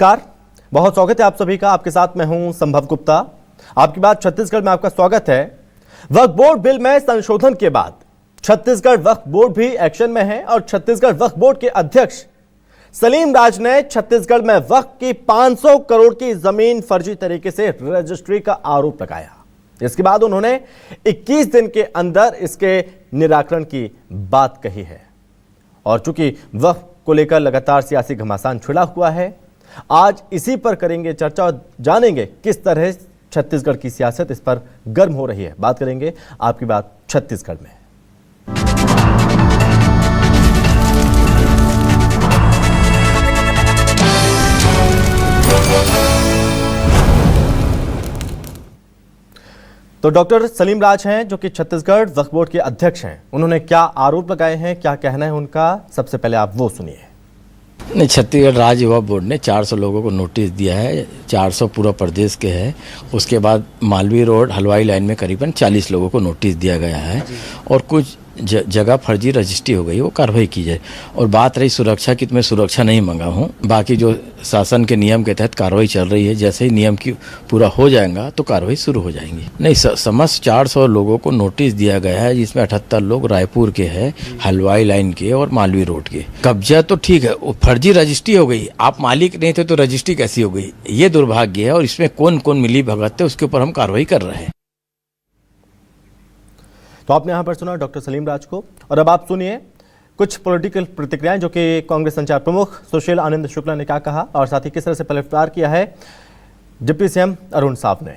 नमस्कार, बहुत स्वागत है आप सभी का। आपके साथ मैं हूं संभव गुप्ता। आपकी बात छत्तीसगढ़ में आपका स्वागत है। वक्फ बोर्ड बिल में संशोधन के बाद छत्तीसगढ़ वक्फ बोर्ड भी एक्शन में है और छत्तीसगढ़ वक्फ बोर्ड के अध्यक्ष सलीम राज ने छत्तीसगढ़ में वक्फ की 500 करोड़ की जमीन फर्जी तरीके से रजिस्ट्री का आरोप लगाया। इसके बाद उन्होंने 21 दिन के अंदर इसके निराकरण की बात कही है। और चूंकि वक्फ को लेकर लगातार सियासी घमासान छिड़ा हुआ है, आज इसी पर करेंगे चर्चा और जानेंगे किस तरह छत्तीसगढ़ की सियासत इस पर गर्म हो रही है। बात करेंगे आपकी बात छत्तीसगढ़ में। तो डॉक्टर सलीम राज हैं जो कि छत्तीसगढ़ वक्फ बोर्ड के अध्यक्ष हैं। उन्होंने क्या आरोप लगाए हैं, क्या कहना है उनका, सबसे पहले आप वो सुनिए। नहीं, छत्तीसगढ़ राज्य वक्फ बोर्ड ने 400 लोगों को नोटिस दिया है। 400 पूरा प्रदेश के है। उसके बाद मालवीय रोड हलवाई लाइन में करीबन 40 लोगों को नोटिस दिया गया है और कुछ जगह फर्जी रजिस्ट्री हो गई, वो कार्रवाई की जाए। और बात रही सुरक्षा की, तो मैं सुरक्षा नहीं मंगा हूँ। बाकी जो शासन के नियम के तहत कार्रवाई चल रही है, जैसे ही नियम की पूरा हो जाएगा तो कार्रवाई शुरू हो जाएंगी। नहीं, समस्त 400 लोगों को नोटिस दिया गया है, जिसमें 78 लोग रायपुर के हैं, हलवाई लाइन के और मालवीय रोड के। कब्जा तो ठीक है, वो फर्जी रजिस्ट्री हो गई। आप मालिक नहीं थे तो रजिस्ट्री कैसी हो गई, ये दुर्भाग्य है। और इसमें कौन कौन मिली भगत है, उसके ऊपर हम कार्रवाई कर रहे हैं। तो आपने यहां पर सुना डॉक्टर सलीम राज को, और अब आप सुनिए कुछ पॉलिटिकल प्रतिक्रियाएं जो कि कांग्रेस संचार प्रमुख सुशील आनंद शुक्ला ने क्या कहा और साथ ही किस तरह से पलटवार किया है डिप्टी सीएम अरुण साव ने।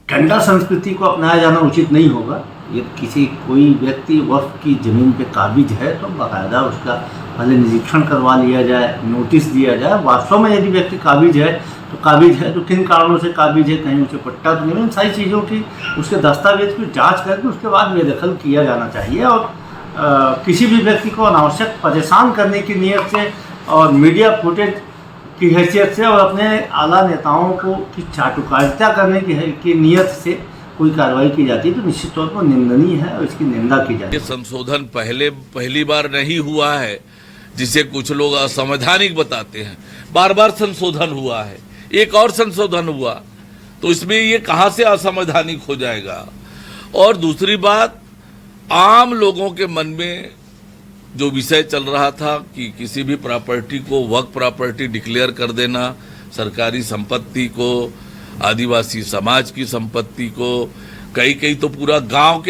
टेंडर संस्कृति को अपनाया जाना उचित नहीं होगा। ये कोई व्यक्ति वक्फ की जमीन पे काबिज है तो बाकायदा उसका पहले निरीक्षण करवा लिया जाए, नोटिस दिया जाए। वास्तव में यदि व्यक्ति काबिज है तो किन कारणों से काबिज है, कहीं उसे पट्टा तो नहीं, इन सारी चीज़ों की उसके दस्तावेज की जांच करके उसके बाद बेदखल किया जाना चाहिए। और किसी भी व्यक्ति को अनावश्यक परेशान करने की नीयत से और मीडिया फुटेज की हैसियत से और अपने आला नेताओं को की चाटुकारिता करने की नीयत से कोई कार्रवाई की जाती है तो निश्चित तौर पर निंदनीय है और इसकी निंदा की जाती है। ये संशोधन पहली बार नहीं हुआ है, जिसे कुछ लोग असंवैधानिक बताते हैं। बार बार संशोधन हुआ है, एक और संशोधन हुआ, तो इसमें ये कहां से असंवैधानिक हो जाएगा। और दूसरी बात, आम लोगों के मन में जो विषय चल रहा था कि किसी भी प्रॉपर्टी को वक्फ प्रॉपर्टी डिक्लेयर कर देना, सरकारी संपत्ति को, आदिवासी समाज की संपत्ति को, कई तो पूरा गांव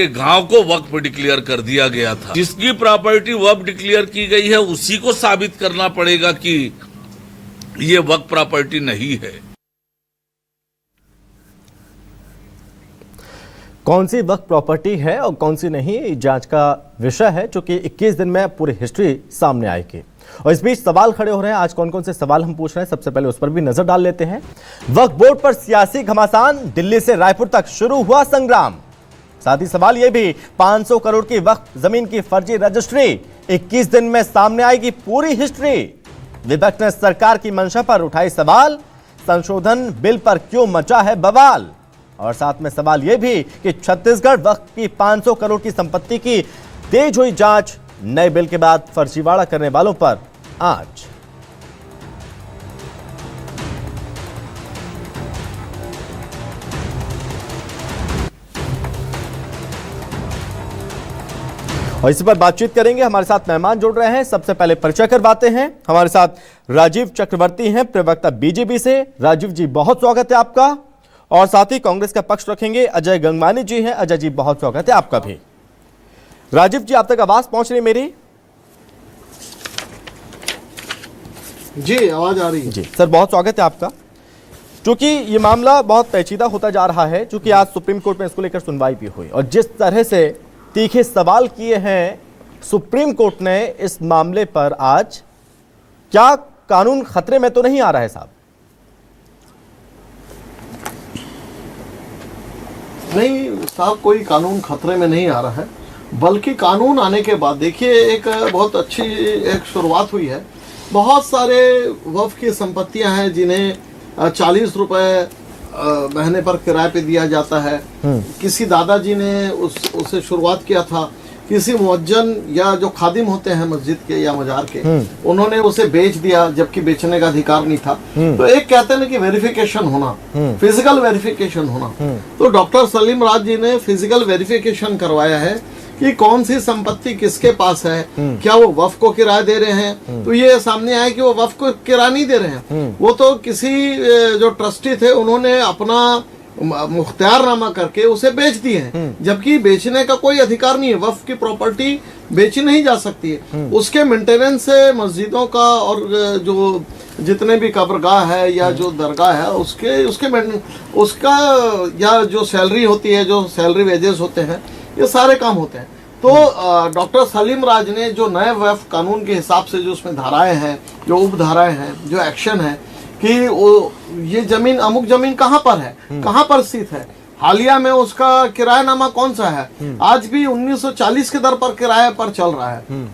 को वक्फ डिक्लेयर कर दिया गया था। जिसकी प्रॉपर्टी वक्फ डिक्लेयर की गई है उसी को साबित करना पड़ेगा कि ये वक्फ प्रॉपर्टी नहीं है। कौन सी वक्फ प्रॉपर्टी है और कौन सी नहीं, जांच का विषय है, जो कि 21 दिन में पूरी हिस्ट्री सामने आएगी। और इस बीच सवाल खड़े हो रहे हैं। आज कौन कौन से सवाल हम पूछ रहे हैं, सबसे पहले उस पर भी नजर डाल लेते हैं। वक्फ बोर्ड पर सियासी घमासान, दिल्ली से रायपुर तक शुरू हुआ संग्राम। साथ ही सवाल यह भी, 500 करोड़ की वक्फ जमीन की फर्जी रजिस्ट्री, 21 दिन में सामने आएगी पूरी हिस्ट्री। विपक्ष ने सरकार की मंशा पर उठाई सवाल, संशोधन बिल पर क्यों मचा है बवाल। और साथ में सवाल यह भी कि छत्तीसगढ़ वक्फ की 500 करोड़ की संपत्ति की तेज हुई जांच, नए बिल के बाद फर्जीवाड़ा करने वालों पर आंच। और इसी पर बातचीत करेंगे। हमारे साथ मेहमान जुड़ रहे हैं, सबसे पहले परिचय करवाते हैं। हमारे साथ राजीव चक्रवर्ती हैं, प्रवक्ता बीजेपी से। राजीव जी, बहुत स्वागत है आपका। और साथ ही कांग्रेस का पक्ष रखेंगे अजय गंगवानी जी हैं। अजय जी, बहुत स्वागत है आपका भी। राजीव जी, आप तक आवाज पहुंच रही मेरी? जी, आवाज आ रही है। जी सर, बहुत स्वागत है आपका। क्योंकि ये मामला बहुत पेचीदा होता जा रहा है, क्योंकि आज सुप्रीम कोर्ट में इसको लेकर सुनवाई भी हुई और जिस तरह से तीखे सवाल किए हैं सुप्रीम कोर्ट ने इस मामले पर, आज क्या कानून खतरे में तो नहीं आ रहा है साहब? नहीं साहब, कोई कानून खतरे में नहीं आ रहा है, बल्कि कानून आने के बाद देखिए एक बहुत अच्छी एक शुरुआत हुई है। बहुत सारे वक्फ की संपत्तियां हैं जिन्हें 40 रुपए महीने पर किराए पे दिया जाता है। किसी दादाजी ने उससे शुरुआत किया था किसी मुअज्जन या जो खादिम होते हैं मस्जिद के या मजार के, उन्होंने उसे बेच दिया जबकि बेचने का अधिकार नहीं था। तो एक कहते हैं ना कि वेरिफिकेशन होना, फिजिकल वेरिफिकेशन होना। तो डॉक्टर सलीम राज जी ने फिजिकल वेरिफिकेशन करवाया है कि कौन सी संपत्ति किसके पास है, क्या वो वक्फ को किराया दे रहे हैं। तो ये सामने आया कि वो वक्फ को किराया नहीं दे रहे हैं, वो तो किसी जो ट्रस्टी थे उन्होंने अपना मुख्तियारनामा करके उसे बेच दिए हैं, जबकि बेचने का कोई अधिकार नहीं है। वक्फ की प्रॉपर्टी बेची नहीं जा सकती है। उसके मेंटेनेंस से मस्जिदों का और जो जितने भी कब्रगाह है या जो दरगाह है उसका या जो सैलरी होती है, जो सैलरी वेजेस होते हैं, ये सारे काम होते हैं। तो डॉक्टर सलीम राज ने जो नए वक्फ कानून के हिसाब से जो उसमें धाराएं हैं, जो उपधाराएं हैं, जो एक्शन है कि ये जमीन, अमुक जमीन कहाँ पर है, कहाँ पर स्थित है, हालिया में उसका किरायानामा कौन सा है, आज भी 1940 के दर पर किराए पर चल रहा है,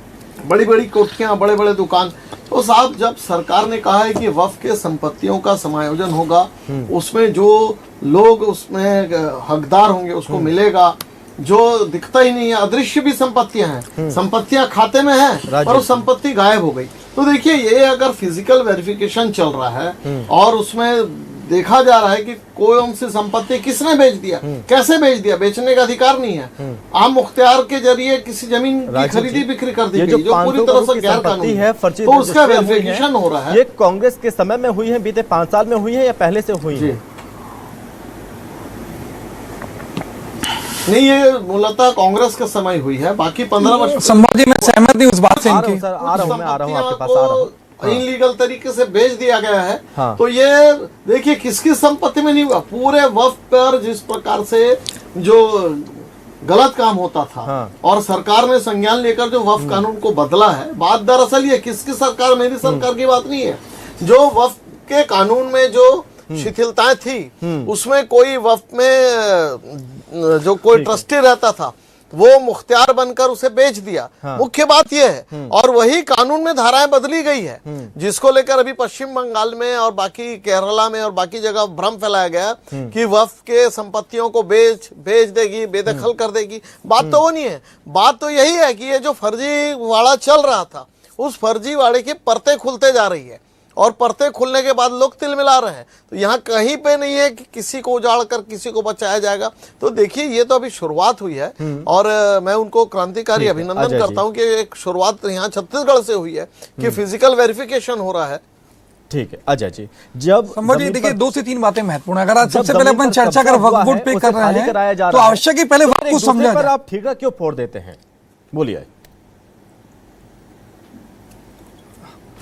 बड़ी बड़ी कोठियां, बड़े बड़े दुकान। तो साहब, जब सरकार ने कहा है कि वक्फ के संपत्तियों का समायोजन होगा, उसमें जो लोग उसमें हकदार होंगे उसको मिलेगा, जो दिखता ही नहीं है, अदृश्य भी संपत्तियां हैं, संपत्तियां खाते में हैं और संपत्ति गायब हो गई। तो देखिए, ये अगर फिजिकल वेरिफिकेशन चल रहा है और उसमें देखा जा रहा है कि कौन सी संपत्ति किसने बेच दिया, कैसे बेच दिया, बेचने का अधिकार नहीं है, आम मुख्तियार के जरिए किसी जमीन की खरीदी बिक्री कर दी गई, जो पूरी तरह से गैर कानूनी है, तो उसका वेरिफिकेशन हो रहा है। ये कांग्रेस के समय में हुई है, बीते 5 साल में हुई है या पहले से हुई है? नहीं, ये मूलतः कांग्रेस के समय हुई है, बाकी 15 वर्ष संभव जी मैं सहमत नहीं उस बात से। आ रहा हूं आपके पास आ रहा हूं। इनलीगल तरीके से बेच दिया गया है। हाँ। तो ये देखिए किसकी संपत्ति में नहीं हुआ, पूरे वक्फ पर जिस प्रकार से जो गलत काम होता था। हाँ। और सरकार ने संज्ञान लेकर जो वक्फ कानून को बदला है, बात दरअसल ये किसकी सरकार, मेरी सरकार की बात नहीं है। जो वक्फ के कानून में जो शिथिलताएं थी, उसमें कोई वक्फ में जो कोई ट्रस्टी रहता था वो मुख्तियार बनकर उसे बेच दिया। हाँ। मुख्य बात यह है, और वही कानून में धाराएं बदली गई है, जिसको लेकर अभी पश्चिम बंगाल में और बाकी केरला में और बाकी जगह भ्रम फैलाया गया कि वक्फ के संपत्तियों को बेच देगी, बेदखल कर देगी। बात तो वो नहीं है, बात तो यही है कि ये जो फर्जी वाड़ा चल रहा था, उस फर्जी वाड़े की परतें खुलते जा रही है, और परतें खुलने के बाद लोग तिल मिला रहे हैं। तो यहाँ कहीं पे नहीं है कि किसी को उजाड़ कर किसी को बचाया जाएगा। तो देखिए, ये तो अभी शुरुआत हुई है, और मैं उनको क्रांतिकारी अभिनंदन करता हूँ कि एक शुरुआत यहाँ छत्तीसगढ़ से हुई है कि फिजिकल वेरिफिकेशन हो रहा है। ठीक है अजय जी, जब देखिए 2 से 3 बातें महत्वपूर्ण है। अगर आज सबसे पहले अपन चर्चा कर वक्फ बोर्ड पे कर रहे हैं, तो आवश्यक ही पहले वक्फ को समझा जाए। आप ठेका क्यों फोड़ देते हैं, बोलिए।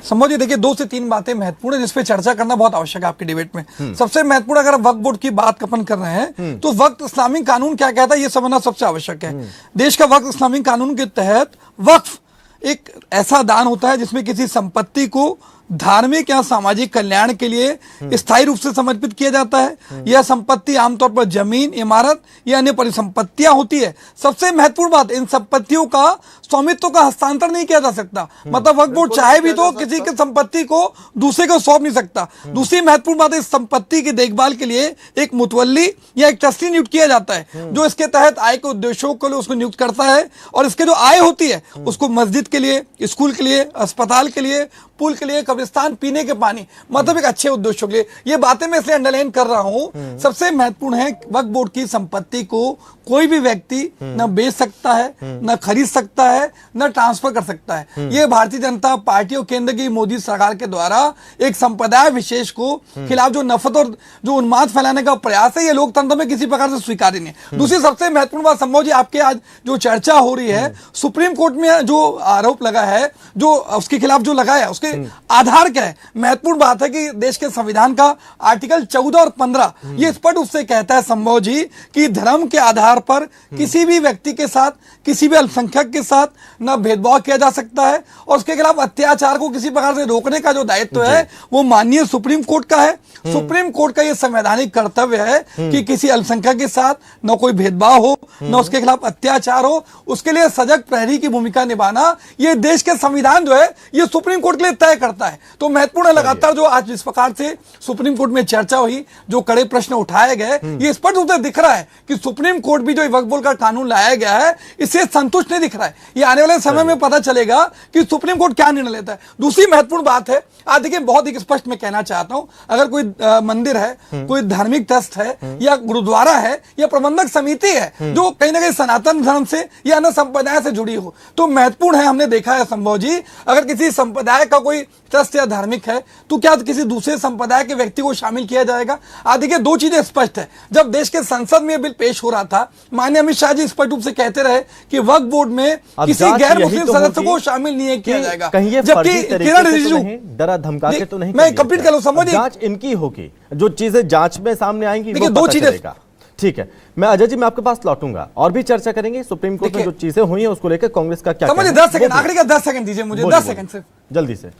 संभव जी, देखिए 2 से 3 बातें महत्वपूर्ण है जिसपे चर्चा करना बहुत आवश्यक है आपके डिबेट में। सबसे महत्वपूर्ण, अगर वक्फ बोर्ड की बात अपन कर रहे हैं, तो वक्फ इस्लामिक कानून क्या कहता है ये समझना सबसे आवश्यक है। देश का वक्फ इस्लामिक कानून के तहत वक्फ एक ऐसा दान होता है जिसमें किसी संपत्ति को धार्मिक या सामाजिक कल्याण के लिए स्थायी रूप से समर्पित किया जाता है। यह संपत्ति आमतौर पर जमीन, इमारत या अन्य परिसंपत्तियां होती है। सबसे महत्वपूर्ण बात, इन संपत्तियों का स्वामित्व का हस्तांतरण नहीं किया जा सकता। मतलब वक्फ बोर्ड चाहे भी तो किसी की संपत्ति को दूसरे को सौंप नहीं सकता। दूसरी महत्वपूर्ण बात, इस संपत्ति की देखभाल के लिए एक मुतवल्ली या एक ट्रस्टी नियुक्त किया जाता है, जो इसके तहत आय के उद्देश्यों के लिए उसको नियुक्त करता है, और इसके जो आय होती है उसको मस्जिद के लिए, स्कूल के लिए, अस्पताल के लिए, पुल के लिए, कब्रिस्तान, पीने के पानी, मतलब एक अच्छे उद्देश्यों के लिए। ये बातें मैं इसलिए अंडरलाइन कर रहा हूं। सबसे महत्वपूर्ण है, वक्फ बोर्ड की संपत्ति को कोई भी व्यक्ति न बेच सकता है, न खरीद सकता है, न ट्रांसफर कर सकता है। ये भारतीय जनता पार्टी और केंद्र की मोदी सरकार के द्वारा एक संप्रदाय विशेष को खिलाफ जो नफरत और जो उन्माद फैलाने का प्रयास है, ये लोकतंत्र में किसी प्रकार से स्वीकार्य नहीं है। दूसरी सबसे महत्वपूर्ण बात, संभव जी, आपके आज जो चर्चा हो रही है, सुप्रीम कोर्ट में जो आरोप लगा है, जो उसके खिलाफ जो लगाया, उसके आधार क्या है? महत्वपूर्ण बात है कि देश के संविधान का आर्टिकल 14 और 15 ये स्पष्ट रूप से कहता है संभव जी कि धर्म के आधार पर किसी भी व्यक्ति के साथ, किसी भी अल्पसंख्यक के साथ न भेदभाव किया जा सकता है, और उसके खिलाफ अत्याचार को किसी प्रकार से रोकने का जो दायित्व है वो माननीय सुप्रीम कोर्ट का है। सुप्रीम कोर्ट का ये संवैधानिक कर्तव्य है कि किसी अल्पसंख्यक के साथ न कोई भेदभाव हो, न उसके खिलाफ अत्याचार हो, उसके लिए सजग प्रहरी की भूमिका निभाना ये देश के संविधान जो है ये सुप्रीम कोर्ट के लिए तय करता है। तो महत्वपूर्ण है लगातार जो आज जिस प्रकार से सुप्रीम कोर्ट में चर्चा हुई, जो कड़े प्रश्न उठाए गए, ये स्पष्ट रूप से दिख रहा है कि सुप्रीम कोर्ट भी जो वक्फ बोर्ड का कानून लाया गया है इससे संतुष्ट नहीं दिख रहा है। ये आने वाले समय में पता चलेगा कि सुप्रीम कोर्ट क्या निर्णय लेता है। दूसरी महत्वपूर्ण बात है, आज देखिए बहुत ही स्पष्ट मैं कहना चाहता हूं, अगर कोई मंदिर है, कोई धार्मिक ट्रस्ट है या गुरुद्वारा है या प्रबंधक समिति है जो कहीं ना कहीं सनातन धर्म से या अन्य संप्रदाय से जुड़ी हो, तो महत्वपूर्ण है। हमने देखा है संभव जी, अगर किसी संप्रदाय का कोई ट्रस्ट या धार्मिक है तो क्या किसी दूसरे संप्रदाय के व्यक्ति को शामिल किया जाएगा? आज देखिए दो चीजें स्पष्ट है। जब देश के संसद में बिल पेश हो रहा था, माननीय अमित शाह जी स्पष्ट रूप से कहते रहे कि वक्फ बोर्ड में किसी गैर मुस्लिम सदस्य को शामिल नहीं किया जाएगा। जबकि किरण रिजिजू डरा धमका के तो नहीं, मैं कंप्लीट कर लूं, समझिए जांच इनकी होगी, जो चीजें जांच में सामने आएंगी वो दो पता चीजें। चलेगा। ठीक है, मैं अजय जी मैं आपके पास लौटूंगा और भी चर्चा करेंगे सुप्रीम कोर्ट में जो चीजें हुई हैं उसको लेकर कांग्रेस का क्या समझिए। 10 सेकंड, आखिरी का 10 सेकंड दीजिए मुझे, 10 सेकंड से जल्दी से।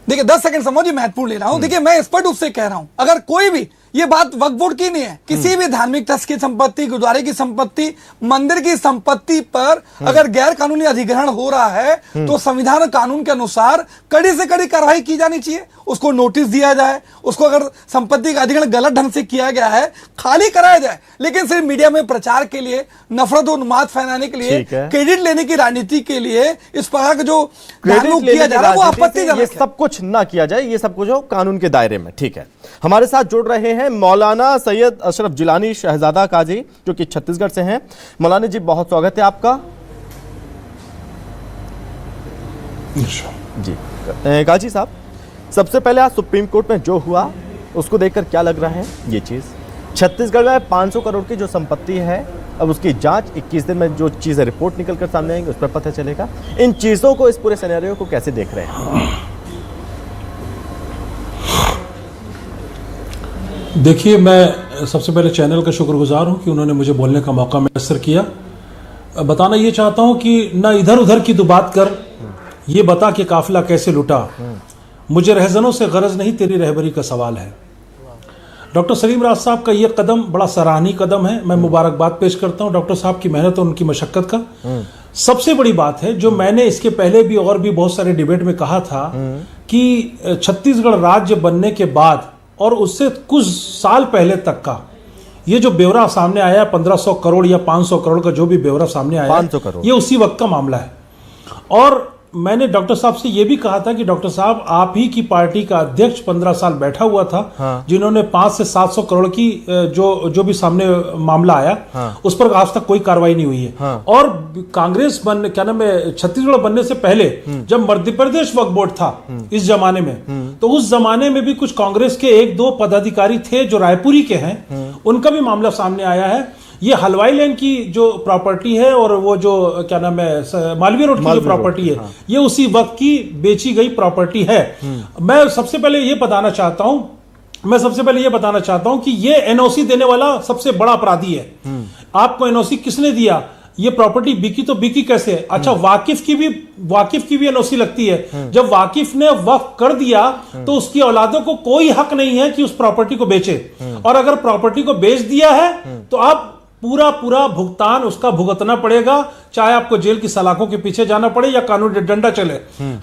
देखिए 10 सेकंड समझिए, महत्वपूर्ण ले रहा हूं। देखिए मैं स्पष्ट रूप से कह रहा हूं, अगर कोई भी, ये बात वक्फ बोर्ड की नहीं है, किसी भी धार्मिक ट्रस्ट की संपत्ति, गुरुद्वारे की संपत्ति, मंदिर की संपत्ति पर अगर गैर कानूनी अधिग्रहण हो रहा है तो संविधान कानून के अनुसार कड़ी से कड़ी कार्रवाई की जानी चाहिए। उसको नोटिस दिया जाए, उसको अगर संपत्ति का अधिग्रहण गलत ढंग से किया गया है खाली कराया जाए, लेकिन सिर्फ मीडिया में प्रचार के लिए, नफरत और उन्माद फैलाने के लिए, क्रेडिट लेने की राजनीति के लिए इस प्रकार का जो किया जा रहा है वो आपत्तिजनक है। सब कुछ ना किया जाए, ये सब कुछ हो कानून के दायरे में। ठीक है, हमारे साथ जुड़ रहे हैं मौलाना सैयद अशरफ जिलानी शहजादा काजी जो कि छत्तीसगढ़ से हैं। मौलाना जी बहुत स्वागत है आपका। जी काजी साहब, सबसे पहले आज सुप्रीम कोर्ट में जो हुआ उसको देखकर क्या लग रहा है? ये चीज छत्तीसगढ़ में 500 करोड़ की जो संपत्ति है, अब उसकी जांच 21 दिन में जो चीजें रिपोर्ट निकल कर सामने आएंगी उस पर पता चलेगा। इन चीजों को, इस पूरे सिनेरियो को कैसे देख रहे हैं? देखिए, मैं सबसे पहले चैनल का शुक्रगुजार हूं कि उन्होंने मुझे बोलने का मौका मैसर किया। बताना ये चाहता हूं कि ना इधर उधर की तो बात कर, ये बता कि काफिला कैसे लुटा। मुझे रहजनों से गरज नहीं, तेरी रहबरी का सवाल है। डॉक्टर सलीम राज साहब का ये कदम बड़ा सराहनीय कदम है। मैं मुबारकबाद पेश करता हूं डॉक्टर साहब की मेहनत और उनकी मशक्कत का। सबसे बड़ी बात है जो मैंने इसके पहले भी और भी बहुत सारे डिबेट में कहा था कि छत्तीसगढ़ राज्य बनने के बाद और उससे कुछ साल पहले तक का ये जो ब्यौरा सामने आया 1500 करोड़ या 500 करोड़ का जो भी ब्यौरा सामने आया 500 करोड़, ये उसी वक्त का मामला है। और मैंने डॉक्टर साहब से ये भी कहा था कि डॉक्टर साहब आप ही की पार्टी का अध्यक्ष 15 साल बैठा हुआ था। हाँ। जिन्होंने 500 से 700 करोड़ की जो भी सामने मामला आया। हाँ। उस पर आज तक कोई कार्रवाई नहीं हुई है। हाँ। और कांग्रेस छत्तीसगढ़ बनने से पहले जब मध्य प्रदेश वक्फ बोर्ड था इस जमाने में, तो उस जमाने में भी कुछ कांग्रेस के 1-2 पदाधिकारी थे जो रायपुरी के हैं, उनका भी मामला सामने आया है। ये हलवाई लेन की जो प्रॉपर्टी है और वो जो मालवीय रोड की जो प्रॉपर्टी है, हाँ। ये उसी वक्त की बेची गई प्रॉपर्टी है। मैं सबसे पहले ये बताना चाहता हूं कि ये एनओसी देने वाला सबसे बड़ा अपराधी है। आपको एनओसी किसने दिया? ये प्रॉपर्टी बिकी तो बिकी कैसे? अच्छा, वाकिफ की भी एनओसी लगती है। जब वाकिफ ने वक्फ कर दिया तो उसकी औलादों को कोई हक नहीं है कि उस प्रॉपर्टी को बेचे। और अगर प्रॉपर्टी को बेच दिया है तो आप पूरा भुगतान उसका भुगतना पड़ेगा, चाहे आपको जेल की सलाखों के पीछे जाना पड़े या कानूनी डंडा चले।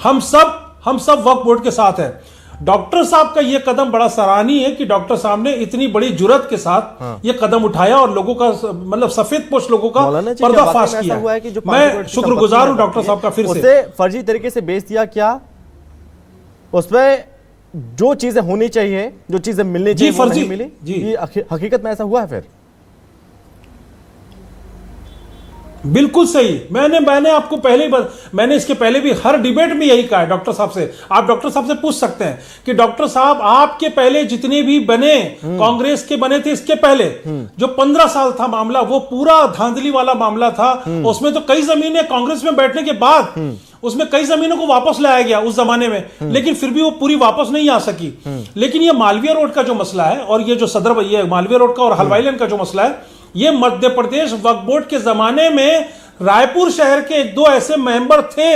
हम सब वक्फ बोर्ड के साथ हैं। डॉक्टर साहब का यह कदम बड़ा सराहनीय है कि डॉक्टर साहब ने इतनी बड़ी जुर्रत के साथ ये कदम उठाया और लोगों का मतलब सफेद पोश लोगों का पर्दाफाश किया। मैं शुक्रगुजार हूं डॉक्टर साहब का। फिर से फर्जी तरीके से बेच दिया क्या? उसमें जो चीजें होनी चाहिए, जो चीजें मिलनी चाहिए, वो नहीं मिली। जी, हकीकत में ऐसा हुआ है? फिर बिल्कुल सही। मैंने आपको मैंने इसके पहले भी हर डिबेट में यही कहा है डॉक्टर साहब से। आप डॉक्टर साहब से पूछ सकते हैं कि डॉक्टर साहब आपके पहले जितने भी बने, कांग्रेस के बने थे इसके पहले, जो 15 साल था मामला, वो पूरा धांधली वाला मामला था। उसमें तो कई जमीनें कांग्रेस में बैठने के बाद उसमें कई जमीनों को वापस लाया गया उस जमाने में, लेकिन फिर भी वो पूरी वापस नहीं आ सकी। लेकिन ये मालवीय रोड का जो मसला है और ये जो ये मालवीय रोड का और हलवाई लेन का जो मसला है, ये मध्य प्रदेश वक्फ बोर्ड के जमाने में रायपुर शहर के 1-2 ऐसे मेंबर थे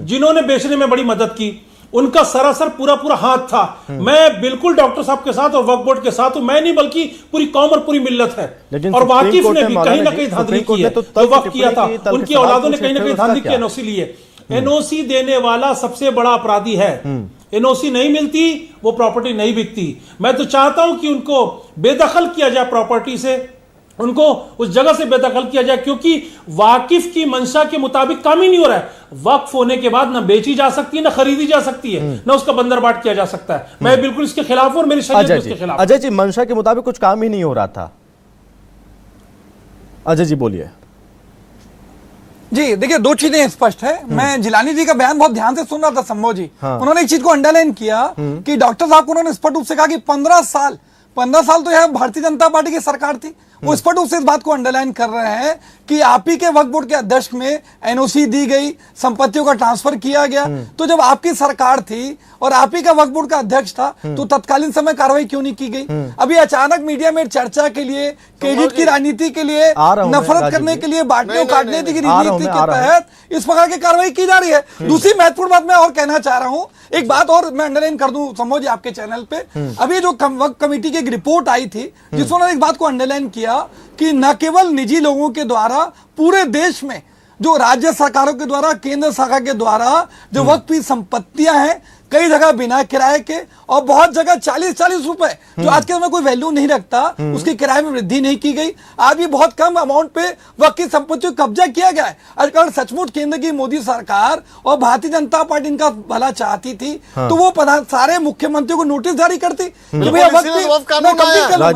जिन्होंने बेचने में बड़ी मदद की। उनका सरासर पूरा हाथ था। मैं बिल्कुल डॉक्टर साहब के साथ और वक्फ बोर्ड के साथ हूं। मैं नहीं बल्कि पूरी कौम और पूरी मिल्लत है। और वाकिफ ने भी कहीं ना कहीं धांधली की है, जो वक्त किया था, उनकी औलादों ने कहीं ना कहीं धांधली की, एनओसी ली है। एनओसी देने वाला सबसे बड़ा अपराधी है एनओसी नहीं मिलती, वो प्रॉपर्टी नहीं बिकती। मैं तो चाहता हूं कि उनको बेदखल किया जाए प्रॉपर्टी से, उनको उस जगह से बेदखल किया जाए, क्योंकि वाकिफ की मंशा के मुताबिक काम ही नहीं हो रहा है। वक्फ होने के बाद ना बेची जा सकती है, ना खरीदी जा सकती है, ना उसका बंदरबाट किया जा सकता है। मैं बिल्कुल इसके खिलाफ हूं और मेरी शरीयत भी उसके खिलाफ। अजय जी, मंशा के मुताबिक कुछ काम ही नहीं हो रहा था। अजय जी बोलिए। जी देखिए, दो चीजें स्पष्ट है। मैं जिलानी जी का बयान बहुत ध्यान से सुन रहा था, संभव जी। उन्होंने एक चीज को अंडरलाइन किया कि डॉक्टर साहब को उन्होंने स्पष्ट रूप से कहा कि 15 साल तो यह भारतीय जनता पार्टी की सरकार थी। वो स्पष्ट रूप से इस बात को अंडरलाइन कर रहे हैं कि आप ही के वक्फ बोर्ड के अध्यक्ष में एनओसी दी गई, संपत्तियों का ट्रांसफर किया गया। तो जब आपकी सरकार थी और आप ही का वक्फ बोर्ड का अध्यक्ष था, तो तत्कालीन समय कार्रवाई क्यों नहीं की गई? अभी अचानक मीडिया में चर्चा के लिए, क्रेडिट की राजनीति के लिए, नफरत करने के लिए, बांटने और काटने की राजनीति के तहत इस प्रकार की कार्रवाई की जा रही है। दूसरी महत्वपूर्ण बात मैं और कहना चाह रहा हूं, एक बात और मैं अंडरलाइन कर दूं संभव जी आपके चैनल पे। अभी जो वक्फ कमेटी की एक रिपोर्ट आई थी, जिसमें उन्होंने एक बात को अंडरलाइन किया कि न केवल निजी लोगों के द्वारा पूरे देश में जो राज्य सरकारों के द्वारा, केंद्र सरकार के द्वारा जो वक्फ की संपत्तियां हैं, कई जगह बिना किराए के और बहुत जगह 40-40 रुपए, जो आज के समय कोई वैल्यू नहीं रखता, उसकी किराए में वृद्धि नहीं की गई। आज भी बहुत कम अमाउंट पे वक्फ की संपत्तियों को कब्जा किया गया है। अगर सचमुच केंद्र की मोदी सरकार और भारतीय जनता पार्टी इनका भला चाहती थी, तो वो सारे मुख्यमंत्रियों को नोटिस जारी करती कि भैया वक्फ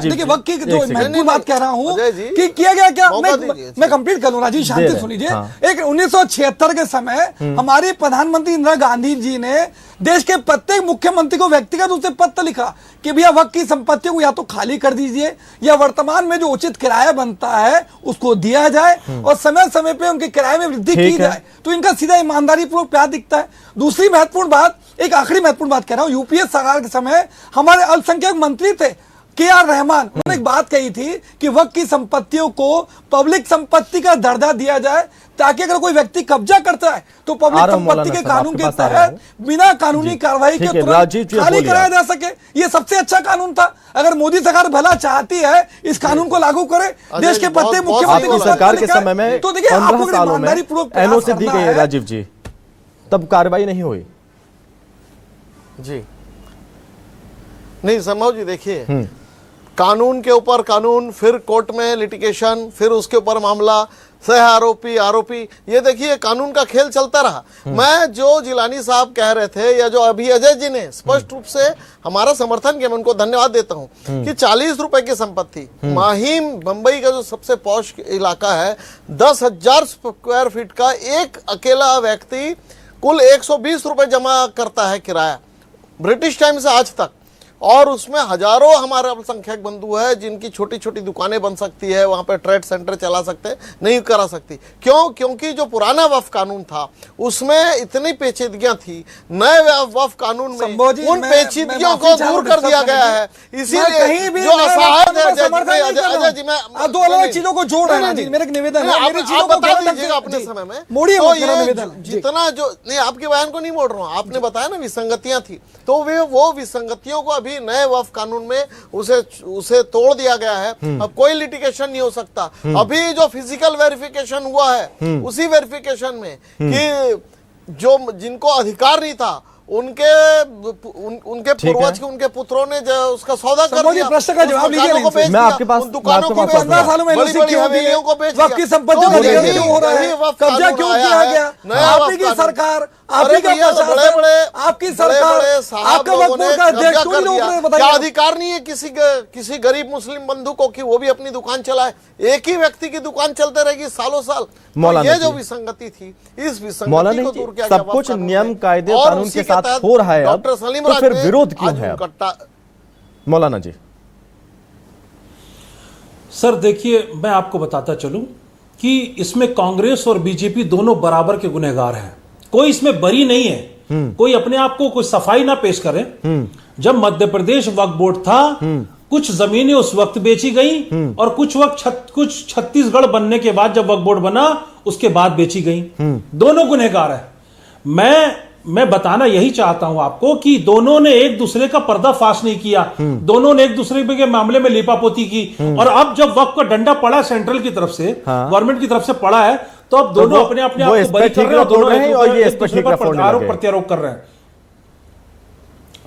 देखिए, वक्फ की जो महत्वपूर्ण बात कह रहा हूँ कि किया गया क्या, मैं कंप्लीट कर लूँ। राजीव, शांति सुनिए। एक 1976 के समय हमारी प्रधानमंत्री इंदिरा गांधी जी ने देश के प्रत्येक मुख्यमंत्री को व्यक्तिगत रूप से पत्र लिखा कि भैया वक्फ की संपत्तियों को या तो खाली कर दीजिए या वर्तमान में जो उचित किराया बनता है उसको दिया जाए और समय समय पे उनके किराए में वृद्धि की जाए। तो इनका सीधा ईमानदारी पूर्वक प्यार दिखता है। दूसरी महत्वपूर्ण बात, एक आखिरी महत्वपूर्ण बात कह रहा हूं, यूपीए सरकार के समय हमारे अल्पसंख्यक मंत्री थे के.आर. रहमान, उन्होंने एक बात कही थी कि वक्फ की संपत्तियों को पब्लिक संपत्ति का दर्जा दिया जाए, ताकि अगर कोई व्यक्ति कब्जा करता है तो पब्लिक संपत्ति के कानून के तहत बिना कानूनी कार्रवाई के तुरंत खाली कराया जा सके। ये सबसे अच्छा कानून था। अगर मोदी सरकार भला चाहती है, इस कानून को लागू करे, देश के प्रत्येक मुख्यमंत्री को सरकार के समय में तो देखिए 15 सालों में एनओसी दी गई है राजीव जी, तब कार्रवाई नहीं हुई। जी नहीं संभव जी, देखिए कानून के ऊपर कानून, फिर कोर्ट में लिटिगेशन, फिर उसके ऊपर मामला, सह आरोपी, आरोपी, ये देखिए कानून का खेल चलता रहा। मैं जो जिलानी साहब कह रहे थे या जो अभी अजय जी ने स्पष्ट रूप से हमारा समर्थन किया, मैं उनको धन्यवाद देता हूं कि 40 रुपए की संपत्ति, माहिम बंबई का जो सबसे पॉश इलाका है, 10,000 स्क्वायर फीट का एक अकेला व्यक्ति कुल 120 रुपए जमा करता है किराया, ब्रिटिश टाइम से आज तक। और उसमें हजारों हमारे अल्पसंख्यक बंधु है जिनकी छोटी छोटी दुकानें बन सकती है, वहां पे ट्रेड सेंटर चला सकते हैं, नहीं करा सकती। क्यों? क्योंकि जो पुराना वक्फ कानून था उसमें इतनी पेचीदगियां थी। नए वक्फ कानून में उन पेचीदगियों को दूर कर दिया गया है। इसीलिए जो असहाय अजय जी, मैं दो अलग चीजों को जोड़ रहे हैं, मेरा निवेदन है, आप बता दीजिएगा अपने समय में। तो ये जितना जो नहीं, आपके बयान को नहीं मोड़ रहा हूँ, आपने बताया ना विसंगतियां थी, तो वो विसंगतियों को अभी नए वक्फ कानून में उसे तोड़ दिया गया है। अब कोई लिटिगेशन नहीं हो सकता। अभी जो फिजिकल वेरिफिकेशन हुआ है, उसी वेरिफिकेशन में कि जो जिनको अधिकार नहीं था उनके पूर्वज के उनके पुत्रों ने जो उसका सौदा कर दिया। प्रश्न का जवाब लीजिए। मैं आपके पास दुकानों को 15 सालों में हवेलियों को बेच वक्फ की संपत्ति का क्यों हो रहा है, कब्जा क्यों किया गया? आपकी की सरकार, आपकी का प्रशासन, आपकी सरकार, आपका वक्फ बोर्ड का अध्यक्ष, क्या अधिकार नहीं है किसी गरीब मुस्लिम बंधु को कि वो भी अपनी दुकान चलाए? एक ही व्यक्ति की दुकान चलते रहेगी सालों साल। ये जो विसंगति थी, इस विसंगति को दूर किया गया। सब कुछ नियम कायदे कानून के साथ हो रहा है, अब तो फिर विरोध क्यों है? मौलाना जी। सर देखिए, मैं आपको बताता चलूं कि इसमें कांग्रेस और बीजेपी दोनों बराबर के गुनहगार हैं। कोई इसमें बरी नहीं है। कोई अपने आप को कोई सफाई ना पेश करे। जब मध्य प्रदेश वक्फ बोर्ड था, कुछ जमीनें उस वक्त बेची गई और कुछ छत्तीसगढ़ बनने के बाद जब वक्फ बोर्ड बना उसके बाद बेची गई। दोनों गुनहगार है। मैं बताना यही चाहता हूं आपको कि दोनों ने एक दूसरे का पर्दाफाश नहीं किया। दोनों ने एक दूसरे के मामले में लिपापोती की। और अब जब वक्फ का डंडा पड़ा सेंट्रल की तरफ से, गवर्नमेंट की तरफ से पड़ा है, तो अब दोनों अपने आप को बरी कर रहे हैं और दोनों एक दूसरे पर आरोप प्रत्यारोप कर रहे हैं।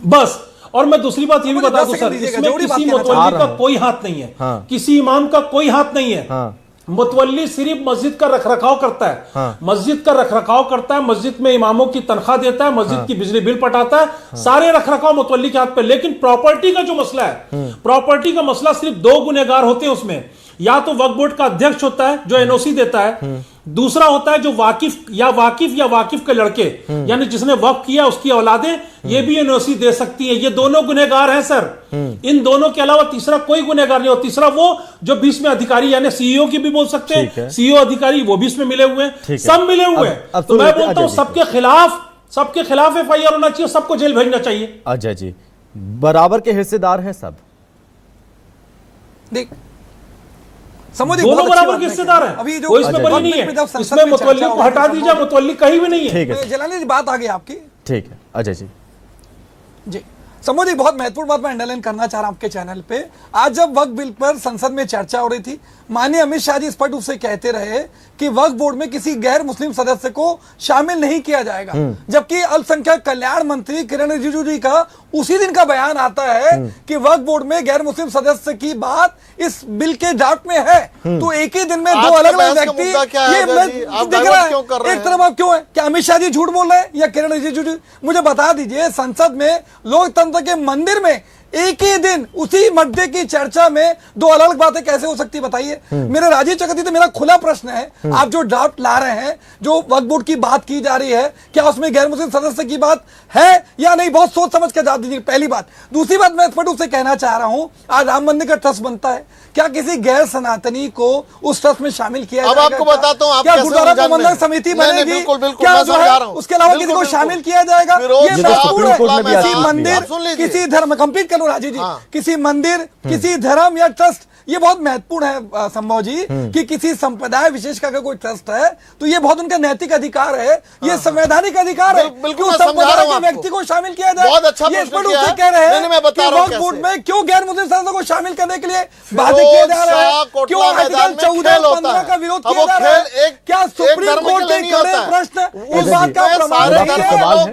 बस। और मैं दूसरी बात ये भी मुझे बता 10 दूं सेकंड सर, दीजिएगा, इसमें जरूरी बात किसी कहना मुतवल्ली चाह रहा का हूं। कोई हाथ नहीं है, हाँ। किसी इमाम का कोई हाथ नहीं है। हाँ। मुतवल्ली सिर्फ मस्जिद का रखरखाव करता है। हाँ। मस्जिद का रखरखाव करता है, मस्जिद में इमामों की तनख्वाह देता है, मस्जिद की बिजली बिल पटाता है, सारे रखरखाव मुतवल्ली के हाथ पे। लेकिन प्रॉपर्टी का जो मसला है, प्रॉपर्टी का मसला सिर्फ दो गुनहगार होते हैं उसमें। या तो वक्फ बोर्ड का अध्यक्ष होता है जो एनओसी देता है, दूसरा होता है जो वाकिफ या वाकिफ के लड़के, यानी जिसने वक्फ किया उसकी औलादें, ये भी एनओसी दे सकती है। ये दोनों गुनहगार हैं सर। इन दोनों के अलावा तीसरा कोई गुनहगार नहीं हो। तीसरा वो जो बीच में अधिकारी, यानी सीईओ की भी बोल सकते ठीक है। हैं, सीईओ अधिकारी वो भी इसमें मिले हुए हैं, ठीक है। सब मिले हुए हैं। अब तो मैं सुनिए, बोलता हूं अजय जी। सबके खिलाफ एफआईआर होना चाहिए, सबको जेल भेजना चाहिए। अजय जी, बराबर के हिस्सेदार हैं सब। देख समझ दोनों बराबर के हिस्सेदार हैं, अभी जो कोई इसमें बड़ी नहीं है। इसमें मुतवल्ली को हटा दीजिए, मुतवल्ली कहीं भी नहीं है। ठीक है, जलाली जी बात आ गई आपकी। ठीक है अजय जी। जी समझ एक बहुत महत्वपूर्ण बात मैं अंडरलाइन करना चाह रहा हूं आपके चैनल पे। आज जब वक्फ बिल पर संसद में चर्चा हो रही थी, माननीय अमित शाह जी स्पष्ट रूप से कहते रहे कि वक्फ बोर्ड में किसी गैर मुस्लिम सदस्य को शामिल नहीं किया जाएगा, जबकि अल्पसंख्यक कल्याण मंत्री किरण रिजिजू जी का उसी दिन का बयान आता है कि वक्फ बोर्ड में गैर मुस्लिम सदस्य की बात इस बिल के ड्राफ्ट में है। तो एक ही दिन में दो अलग अलग व्यक्ति ये दिख रहा है। एक तरफ आप क्यों है, क्या अमित शाह जी झूठ बोल रहे हैं या किरण रिजिजू जी? मुझे बता दीजिए, संसद में लोकतंत्र के मंदिर में एक ही दिन उसी मुद्दे की चर्चा में दो अलग अलग बातें कैसे हो सकती बताइए। मेरे राजीव चक्रवर्ती से मेरा खुला प्रश्न है, आप जो ड्राफ्ट ला रहे हैं, जो वक्फ बोर्ड की बात की जा रही है, क्या उसमें गैर मुस्लिम सदस्य की बात है या नहीं? बहुत सोच समझ के जवाब दीजिए, पहली बात। दूसरी बात मैं स्पष्ट रूप से कहना चाह रहा हूं, आज राम मंदिर का ट्रस्ट बनता है, क्या किसी गैर सनातनी को उस ट्रस्ट में शामिल किया अब जाएगा? आपको बताता हूं आप क्या कैसे गुरुद्वारा उलझन में प्रबंधक हैं। समिति नहीं, नहीं, बनेगी? बिल्कुल, बिल्कुल, क्या मैं जो समझा है रहा हूं। उसके अलावा बिल्कुल, किसी को बिल्कुल। शामिल किया जाएगा? फिरोज ये शाह महत्वपूर्ण है। कोर्ट में भी किसी आप मंदिर, सुन लीजिए। किसी धर्म, कंप्लीट करो राजीव जी, हाँ। किसी मंदिर, किसी धर्म या ट्रस्ट, ये बहुत महत्वपूर्ण है संभव जी, कि किसी संप्रदाय विशेष का अगर कोई ट्रस्ट है तो ये बहुत उनका नैतिक अधिकार है, ये संवैधानिक अधिकार है बिल्कुल, कि उस मैं समझा रहा संप्रदाय हूं के आपको। व्यक्ति को शामिल किया जाए। बहुत अच्छा ये प्रश्न स्पष्ट रूप किया से है। कह रहे नहीं, मैं हैं बता कि रहा हूं वक्फ बोर्ड कैसे। में क्यों गैर मुस्लिम सदस्यों को शामिल करने के लिए बातें किए जा रहे हैं, क्यों आर्टिकल 14-15 का विरोध किया जा रहा है? क्या सुप्रीम कोर्ट के कड़े प्रश्न इस बात का प्रमाण नहीं है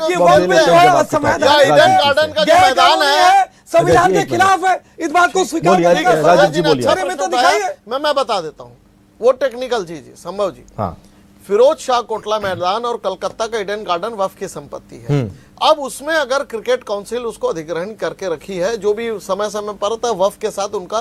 कि वक्फ में जो है असंवैधानिक है, मैदान है, संविधान अजय के जी, एक खिलाफ है? इस बात को स्वीकार बोलिए, करेगा राजीव जी बोलिए। अरे में तो दिखाइए। मैं बता देता हूँ वो टेक्निकल चीज है संभव जी। हाँ। फिरोज शाह कोटला मैदान और कलकत्ता का ईडन गार्डन वक्फ की संपत्ति है। अब उसमें अगर क्रिकेट काउंसिल उसको अधिग्रहण करके रखी है, जो भी समय समय पर होता है, वक्फ के साथ उनका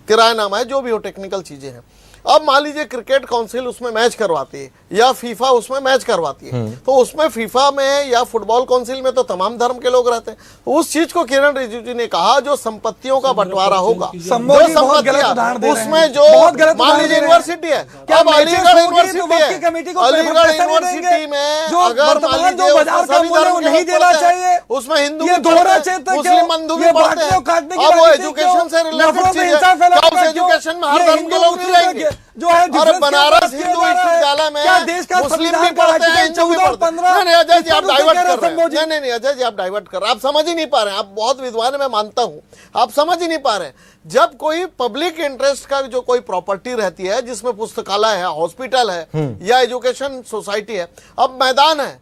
किरायानामा है, जो भी हो टेक्निकल चीजें हैं। अब मान लीजिए क्रिकेट काउंसिल उसमें मैच करवाती है या फीफा उसमें मैच करवाती है, तो उसमें फीफा में या फुटबॉल काउंसिल में तो तमाम धर्म के लोग रहते हैं। उस चीज को किरण रिजिजू ने कहा, जो संपत्तियों का बंटवारा होगा, संभव जो जी बहुत गलत उदाहरण दे रहे हैं। उसमें जो बहुत गलत मान उदाहरण लीजिए दे रहे हैं। यूनिवर्सिटी है, क्या अब मैचेस अलीगढ़ होंगी तो यूनिवर्सिटी वक्फ की कमेटी है, को कोई अलीगढ़ पैसा नहीं यूनिवर्सिटी देंगे? में जो अगर मान वर्तमान जो लीजिए बाजार उसमें का सभी मूल्य धर्म वो के नहीं लोग देना पढ़ते हैं, चाहिए, उसमें हिंदू ये भी दोहरा पढ़ते चरित्र हैं, क्यों? मुस्लिम बंधु भी ये पढ़ते बांटने और काटने हैं। की अब वो राजनीति एजुकेशन से क्यों? रिलेटेड नफरत चीज में है, हिंसा फैलाने क्या उस का क्यों? एजुकेशन में हर ये धर्म हिंदू के लोग नहीं मुस्लिम का रहेंगे? जो है और difference बनारस किया हिंदू जा रहा है। विश्वविद्यालय में क्या देश का मुस्लिम संविधान भी का पढ़ते हैं, आर्टिकल हिंदू भी 14 और पढ़ते हैं। 15 नहीं, अजय जी आप इसको डाइवर्ट कह रहे कर रहे हैं संभव जी। हैं। नहीं, अजय जी आप डाइवर्ट कर रहे हैं, आप समझ ही नहीं पा रहे हैं। आप बहुत विद्वान है, मैं मानता हूं, आप समझ ही नहीं पा रहे हैं। जब कोई पब्लिक इंटरेस्ट का जो कोई प्रॉपर्टी रहती है, जिसमें पुस्तकालय है, हॉस्पिटल है या एजुकेशन सोसाइटी है, अब मैदान है,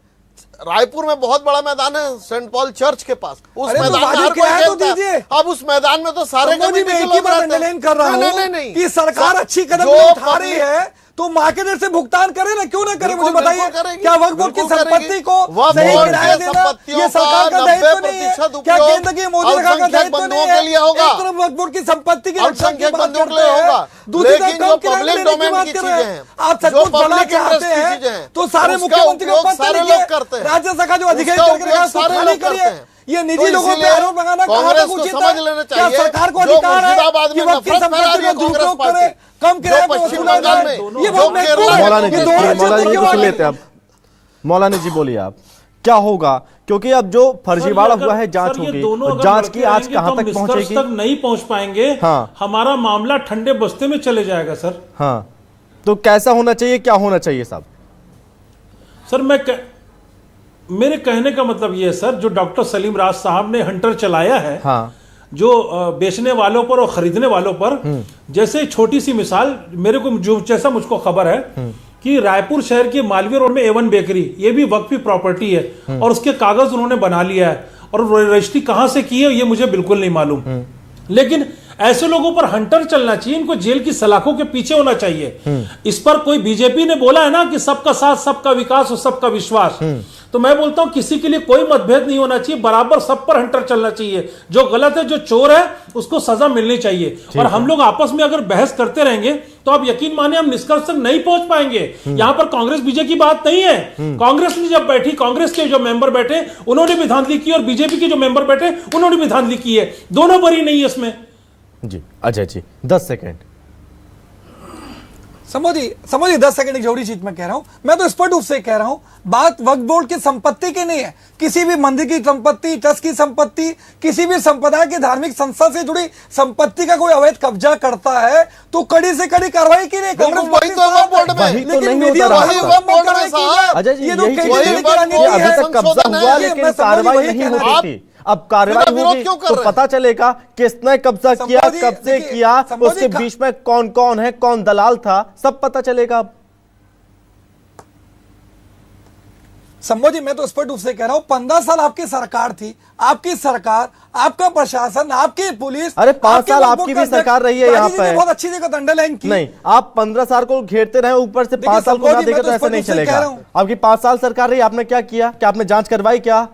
रायपुर में बहुत बड़ा मैदान है सेंट पॉल चर्च के पास, उस अरे तो मैदान में वाजिब हर क्या कोई है तो खेलता है। दीजिए। अब उस मैदान में तो सारे संभव जी कमेटी मैं के एक ही लोग बात रहते हैं। अंडरलाइन कर रहा नहीं, हूं कि सरकार अच्छी कदम जो उठा रही है तो मार्केट रेट से भुगतान करे ना, क्यों ना करे? मुझे बिल्कुल, बताइए, बिल्कुल करेगी, क्या वक्फ बोर्ड की बिल्कुल संपत्ति करेगी। को वक्फ सही बोर्ड किराया के देना संपत्तियों ये सरकार का का दायित्व नहीं है? 90% क्या उपयोग केंद्र की मोदी सरकार का अल्पसंख्यक दायित्व बंधुओं नहीं के लिए है? होगा। एक तरफ वक्फ बोर्ड की संपत्ति की रक्षा की अल्पसंख्यक बात बंधुओं करते के लिए हैं, होगा, दूसरी तरफ लेकिन कम जो किराया पब्लिक देने की डोमेन बात की कर चीजें रहे हैं। हैं, आप जो सचमुच बना पब्लिक चाहते इंटरेस्ट की चीजें हैं हैं, तो सारे उसका मुख्यमंत्री को उपयोग पत्र सारे लिखिए, लोग करते हैं। राज्य सरकार जो अधिकारी उसका करके रखा उपयोग सारे खाली लोग करते करिए। हैं। ये तो निजी लोगों पे इसीलिए आरोप लगाना कहां कांग्रेस तक को उचित समझ है? लेना क्या चाहिए, सरकार को जो अधिकार है मुर्शिदाबाद कि में वक्फ की नफरत फैला संपत्ति रही है का कांग्रेस दुरुपयोग पार्टी, करे, कम किराए जो पे पश्चिम वसूला बंगाल जाए? में, ये जो बहुत महत्वपूर्ण केरला है। मौलाना ये जी, दोहरा मौलाना जी चरित्र को क्यों सुन है? लेते हैं अब। मौलाना जी बोलिए आप, क्या होगा? क्योंकि अब जो फर्जीवाड़ा हुआ है, जांच होगी, और जांच की आज कहां तक पहुंचेगी? तक नहीं पहुंच पाएंगे। हाँ। हमारा मामला ठंडे बस्ते में चले जाएगा सर। हाँ, तो कैसा होना चाहिए, क्या होना चाहिए साहब? सर मेरे कहने का मतलब यह है सर, जो डॉक्टर सलीम राज साहब ने हंटर चलाया है, हाँ, जो बेचने वालों पर और खरीदने वालों पर, जैसे छोटी सी मिसाल मेरे को जो जैसा मुझको खबर है कि रायपुर शहर के मालवीय रोड में A1 बेकरी, ये भी वक्फ की प्रॉपर्टी है और उसके कागज उन्होंने बना लिया है और रजिस्ट्री कहां से की है ये मुझे बिल्कुल नहीं मालूम। लेकिन ऐसे लोगों पर हंटर चलना चाहिए, इनको जेल की सलाखों के पीछे होना चाहिए। इस पर कोई बीजेपी ने बोला है ना कि सबका साथ, सबका विकास और सबका विश्वास, तो मैं बोलता हूं किसी के लिए कोई मतभेद नहीं होना चाहिए, बराबर सब पर हंटर चलना चाहिए। जो गलत है, जो चोर है, उसको सजा मिलनी चाहिए। और हम लोग आपस में अगर बहस करते रहेंगे तो आप यकीन माने हम निष्कर्ष तक नहीं पहुंच पाएंगे। यहां पर कांग्रेस बीजेपी की बात नहीं है। कांग्रेस ने जब बैठी, कांग्रेस के जो मेंबर बैठे उन्होंने भी धांधली की और बीजेपी के जो मेंबर बैठे उन्होंने भी धांधली की है, दोनों बरी नहीं है इसमें। जी अजय जी 10 सेकंड। समझिए 10 सेकंड एक जरूरी चीज मैं कह रहा हूं। मैं तो स्पष्ट रूप से कह रहा हूं, बात वक्फ बोर्ड की संपत्ति की नहीं है। किसी भी मंदिर की संपत्ति, ट्रस्ट की संपत्ति, किसी भी संप्रदाय की धार्मिक संस्था से जुड़ी संपत्ति का कोई अवैध कब्जा करता है तो कड़ी से कड़ी कार्रवाई की नहीं कांग्रेस वही तो वक्फ बोर्ड में, वही तो लेकिन नहीं मीडिया होता वाले रहा। वक्फ बोर्ड में साहब, अजय जी ये तो यही चीज़ केंद्र है की कि रणनीति अभी है। तक कब्जा हुआ लेकिन कार्रवाई नहीं होती थी। अब कार्रवाई विरोध होगी क्यों कर तो रहे हैं? पता चलेगा किसने कब्जा किया, कब से किया, उसके बीच में कौन कौन है, कौन दलाल था, सब पता चलेगा। अब संभव जी मैं तो स्पष्ट रूप से कह रहा हूं, 15 साल आपकी सरकार थी, आपकी सरकार, आपका प्रशासन, आपकी पुलिस। अरे 5 साल वक्फ आपकी बोर्ड भी का सरकार रही है अध्यक्ष यहाँ राजीव जी ने पे। बहुत अच्छी जगह अंडरलाइन की। नहीं, आप 15 साल को घेरते रहे, ऊपर से 5 साल को ना देगा तो ऐसा नहीं चलेगा। आपकी 5 साल सरकार रही, आपने क्या किया? क्या आपने जांच करवाई? क्या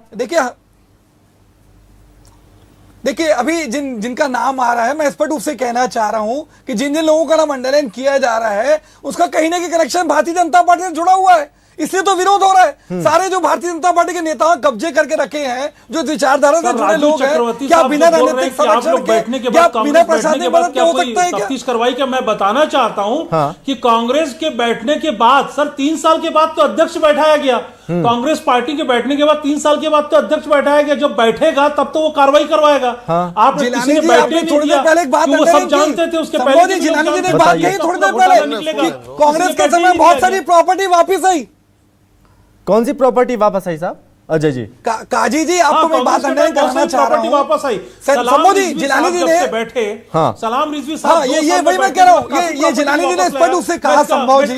देखिए अभी जिनका नाम आ रहा है, मैं स्पष्ट रूप से कहना चाह रहा हूं कि जिन जिन लोगों का नाम अंडरलाइन किया जा रहा है उसका कहीं ना कहीं कनेक्शन भारतीय जनता पार्टी से जुड़ा हुआ है, इसलिए तो विरोध हो रहा है। सारे जो भारतीय जनता पार्टी के नेता कब्जे करके रखे हैं, जो विचारधारा से जुड़े लोग हैं, क्या बिना राजनीतिक संरक्षण के, क्या बिना प्रशासनिक मदद के हो सकता है? तफ्तीश करवाई क्या? मैं बताना चाहता हूं हाँ। कि कांग्रेस के बैठने के बाद सर 3 साल के बाद तो अध्यक्ष बैठाया गया। कांग्रेस पार्टी के बैठने के बाद 3 साल के बाद तो अध्यक्ष बैठाया गया। जब बैठेगा तब तो वो कार्रवाई करवाएगा। हाँ। आप किसी ने बैठने नहीं दिया, पहले एक बात वो सब जानते थे उसके पहले। जिलानी जी ने बात कही थोड़ी देर पहले, कांग्रेस के समय बहुत सारी प्रॉपर्टी वापिस आई। कौन सी प्रॉपर्टी वापस आई साहब? अजय जी काजी जी आपको मैं बात अंडरलाइन कराना चाह रहा हूं। वापस आई संभव जी जिलानी जी ने बैठे। हाँ। सलाम रिजवी साहब, हाँ, ये वही मैं कह रहा हूं, ये जिलानी जी ने स्पष्ट रूप से कहा। संभव जी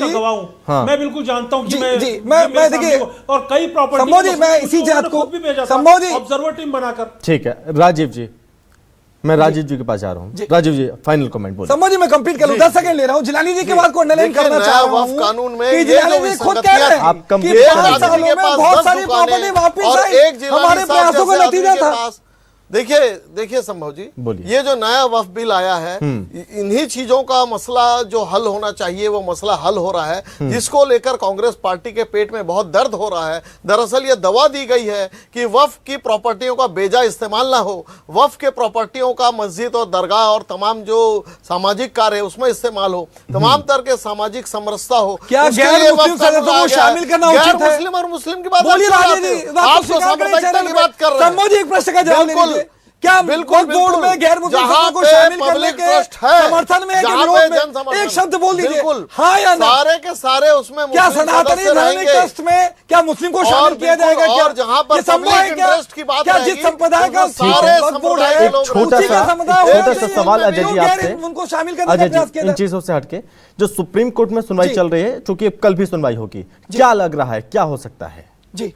हाँ। मैं बिल्कुल जानता हूं कि मैं देखिए और कई प्रॉपर्टी संभव जी मैं इसी जात को संभव जी ऑब्जर्वर टीम बनाकर। ठीक है राजीव जी, मैं राजीव जी के पास जा रहा हूँ। राजीव जी फाइनल कमेंट बोलिए। संभव जी मैं कंप्लीट कर लूं, 10 सेकंड ले रहा हूं। जिलानी जी के बाद को अंडरलाइन करना चाह रहा हूं। कानून में कि जिलानी जी खुद कह रहे हैं आप कि कंप्लीट 5 सालों में बहुत सारी प्रॉपर्टी वापस आई, हमारे प्रयासों का नतीजा था। देखिए संभव जी, ये जो नया वक्फ बिल आया है, इन्हीं चीजों का मसला जो हल होना चाहिए वो मसला हल हो रहा है, जिसको लेकर कांग्रेस पार्टी के पेट में बहुत दर्द हो रहा है। दरअसल ये दवा दी गई है कि वक्फ की प्रॉपर्टियों का बेजा इस्तेमाल ना हो, वक्फ के प्रॉपर्टियों का मस्जिद और दरगाह और तमाम जो सामाजिक कार्य है उसमें इस्तेमाल हो, तमाम तरह के सामाजिक समरसता हो। क्या गैर मुस्लिम सदस्यों को शामिल करना उचित है? मुस्लिम और मुस्लिम की बात बोलिए राजीव जी, आप तो साम्प्रदायिकता की बात कर रहे हैं। संभव जी एक प्रश्न का जवाब दीजिए। क्या बिल्कुल बोर्ड में गैर मुस्लिम को शामिल करने के समर्थन में एक शब्द बोल दीजिए, हाँ या ना? सारे के सारे उसमें क्या सनातनी धार्मिक ट्रस्ट में क्या मुस्लिम को शामिल किया जाएगा? क्या जहां पर पब्लिक इंटरेस्ट की बात क्या जिस संप्रदाय का सारे संप्रदाय एक छोटा सा सवाल अजय जी आपसे, उनको शामिल करने का प्रयास किया। इन चीजों से हटके जो सुप्रीम कोर्ट में सुनवाई चल रही है, चूंकि कल भी सुनवाई होगी, क्या लग रहा है क्या हो सकता है? जी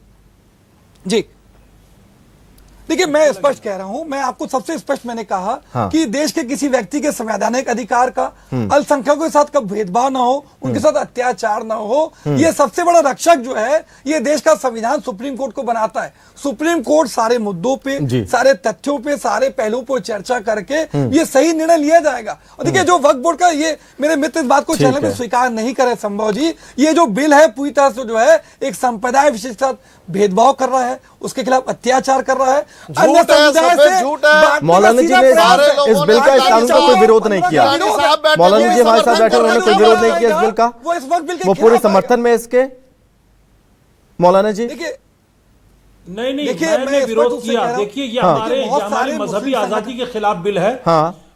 देखिए मैं स्पष्ट कह रहा हूं, मैं आपको सबसे स्पष्ट मैंने कहा हाँ। कि देश के किसी व्यक्ति के संवैधानिक अधिकार का अल्पसंख्यकों के साथ कब भेदभाव ना हो, उनके साथ अत्याचार ना हो, ये सबसे बड़ा रक्षक जो है ये देश का संविधान सुप्रीम कोर्ट को बनाता है। सुप्रीम कोर्ट सारे मुद्दों पे, सारे तथ्यों पे, सारे पहलुओं पर चर्चा करके ये सही निर्णय लिया जाएगा। और देखिए जो वक्फ बोर्ड का, ये मेरे मित्र इस बात को चैनल पे स्वीकार नहीं करे संभव जी, ये जो बिल है पूरी तरह से जो है एक संप्रदाय विशेष के साथ भेदभाव कर रहा है, उसके खिलाफ अत्याचार कर रहा है। मौलाना जी ने इस बिल का, इस कानून का कोई विरोध नहीं किया। मौलाना जी हमारे साथ बैठे, उन्होंने कोई विरोध नहीं किया इस बिल का, वो पूरे समर्थन में इसके। मौलाना जी नहीं मैंने विरोध किया। देखिए ये हमारे मजहबी आजादी के खिलाफ बिल है,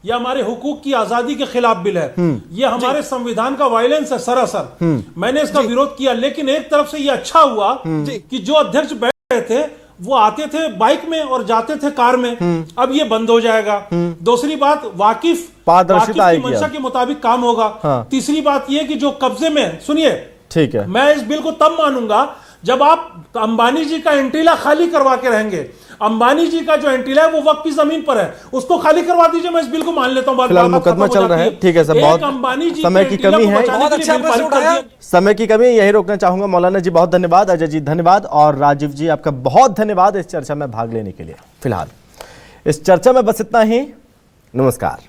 यह हमारे हुकूक की आजादी के खिलाफ बिल है, यह हमारे संविधान का वायलेंस है सरासर। मैंने इसका विरोध किया, लेकिन एक तरफ से यह अच्छा हुआ कि जो अध्यक्ष बैठ रहे थे वो आते थे बाइक में और जाते थे कार में, अब ये बंद हो जाएगा। दूसरी बात, वाकिफ की मंशा के मुताबिक काम होगा। तीसरी बात ये कि जो कब्जे में, सुनिए, ठीक है, मैं इस बिल को तब मानूंगा जब आप तो अंबानी जी का एंटीला खाली करवा के रहेंगे। अंबानी जी का जो एंटीला है वो वक्त की जमीन पर है, उसको खाली करवा दीजिए, मैं इस बिल को मान लेता हूं। फिलहाल मुकदमा चल रहा है, ठीक है सर, बहुत समय की कमी है, बहुत अच्छा प्रश्न उठाया। समय की कमी, यही रोकना चाहूंगा। मौलाना जी बहुत धन्यवाद, अजय जी धन्यवाद, और राजीव जी आपका बहुत धन्यवाद इस चर्चा में भाग लेने के लिए। फिलहाल इस चर्चा में बस इतना ही, नमस्कार।